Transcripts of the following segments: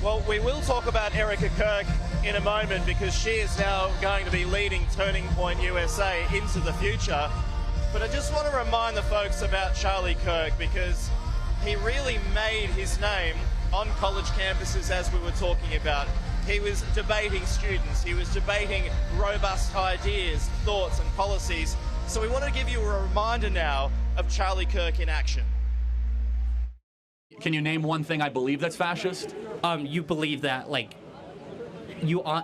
Well, we will talk about Erica Kirk in a moment because she is now going to be leading Turning Point USA into the future. But I just want to remind the folks about Charlie Kirk because he really made his name on college campuses, as we were talking about. He was debating students. He was debating robust ideas, thoughts and policies. So we want to give you a reminder now of Charlie Kirk in action. Can you name one thing I believe that's fascist? You believe that, like, you are...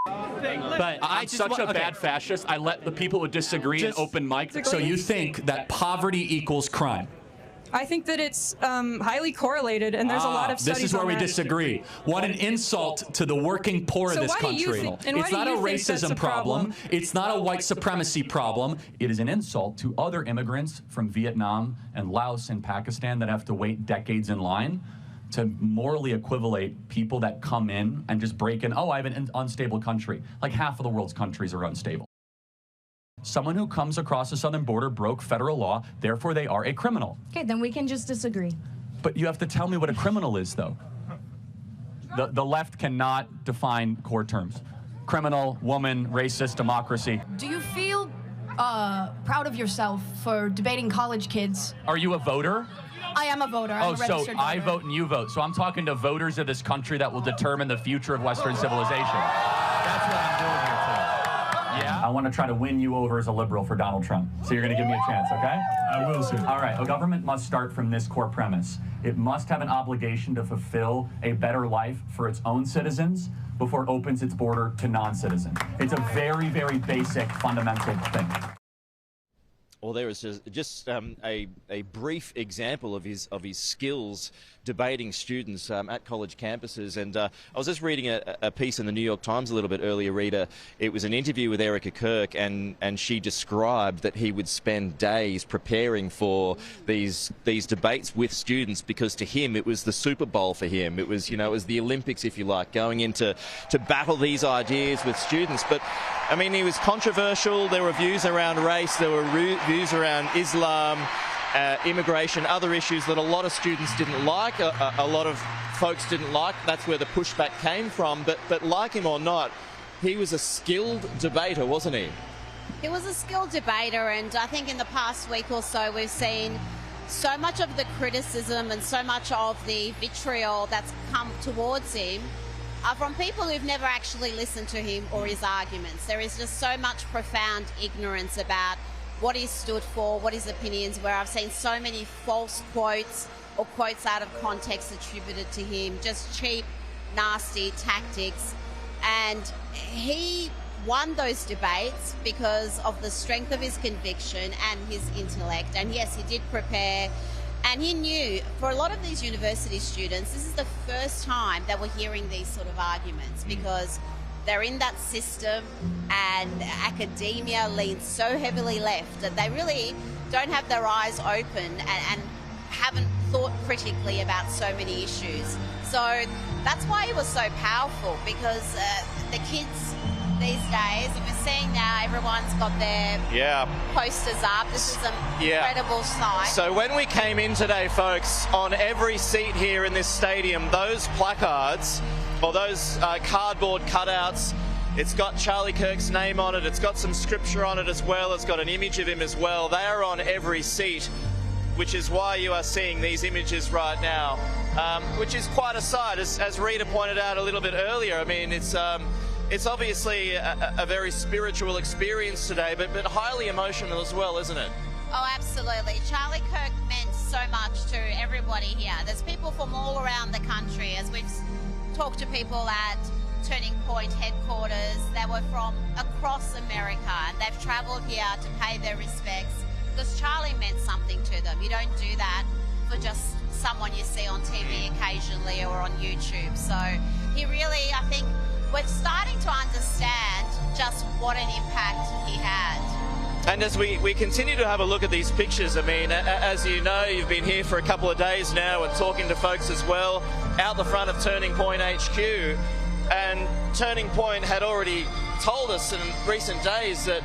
But I'm such a bad fascist, I let the people who disagree in open mic. So you think that poverty equals crime? I think that it's highly correlated, and there's a lot of studies This is where on we that. disagree. What an insult to the working poor of this country. It's not a racism problem. It's not a white supremacy problem. It is an insult to other immigrants from Vietnam and Laos and Pakistan that have to wait decades in line to morally equivalate people that come in and just break in. Oh, I have an unstable country. Like half of the world's countries are unstable. Someone who comes across the southern border broke federal law, therefore they are a criminal. Okay, then we can just disagree. But you have to tell me what a criminal is, though. The left cannot define core terms. Criminal, woman, racist, democracy. Do you feel proud of yourself for debating college kids? Are you a voter? I am a voter. I'm a registered voter. I vote and you vote. So I'm talking to voters of this country that will determine the future of Western civilization. That's what I'm doing here today. Yeah? I want to try to win you over as a liberal for Donald Trump. So you're going to give me a chance, okay? I will, sir. All right. A government must start from this core premise. It must have an obligation to fulfill a better life for its own citizens before it opens its border to non-citizens. It's a very, very basic, fundamental thing. Well, there is just a brief example of his skills debating students at college campuses. And I was just reading a piece in the New York Times a little bit earlier, Rita. It was an interview with Erica Kirk, and she described that he would spend days preparing for these debates with students because to him it was the Super Bowl for him. It was, it was the Olympics, if you like, going into to battle these ideas with students. But I mean, he was controversial. There were views around race. There were views around Islam, immigration, other issues that a lot of students didn't like, a lot of folks didn't like. That's where the pushback came from. But like him or not, he was a skilled debater, wasn't he? He was a skilled debater, and I think in the past week or so we've seen so much of the criticism and so much of the vitriol that's come towards him from people who've never actually listened to him or his arguments. There is just so much profound ignorance about what he stood for, what his opinions were. I've seen so many false quotes or quotes out of context attributed to him, just cheap, nasty tactics. And he won those debates because of the strength of his conviction and his intellect. And yes, he did prepare. And he knew, for a lot of these university students, this is the first time that we're hearing these sort of arguments because they're in that system and academia leans so heavily left that they really don't have their eyes open and haven't thought critically about so many issues. So that's why he was so powerful, because the kids these days, and we're seeing now everyone's got their posters up. This is an incredible sight. So when we came in today, folks, on every seat here in this stadium, those placards or those cardboard cutouts, it's got Charlie Kirk's name on it, it's got some scripture on it as well, it's got an image of him as well. They are on every seat, which is why you are seeing these images right now, which is quite a sight. As Rita pointed out a little bit earlier, I mean, it's obviously a very spiritual experience today, but highly emotional as well, isn't it? Oh, absolutely. Charlie Kirk meant so much to everybody here. There's people from all around the country, as we've talked to people at Turning Point headquarters that were from across America, and they've travelled here to pay their respects because Charlie meant something to them. You don't do that for just someone you see on TV occasionally or on YouTube. So he really, I think, we're starting to understand just what an impact he had. And as we continue to have a look at these pictures, I mean, as you know, you've been here for a couple of days now and talking to folks as well out the front of Turning Point HQ. And Turning Point had already told us in recent days that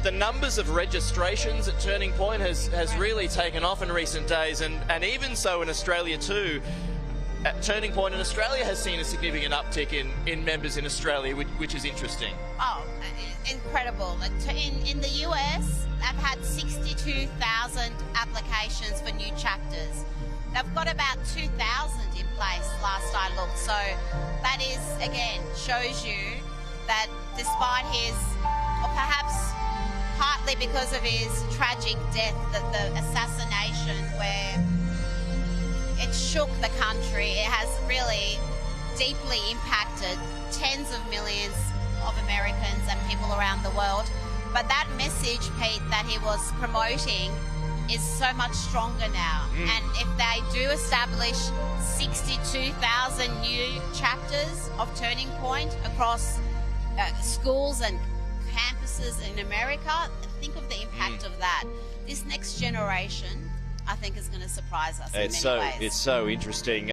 the numbers of registrations at Turning Point has really taken off in recent days, and even so in Australia too. Turning Point in Australia has seen a significant uptick in members in Australia, which is interesting. Oh, incredible. In the US, they've had 62,000 applications for new chapters. They've got about 2,000 in place last I looked. So that is, again, shows you that despite his, or perhaps partly because of his tragic death, the assassination where it shook the country, it has really deeply impacted tens of millions of Americans and people around the world. But that message, Pete, that he was promoting is so much stronger now. And if they do establish 62,000 new chapters of Turning Point across schools and campuses in America, think of the impact of that. This next generation, I think, is going to surprise us in many ways. It's so interesting.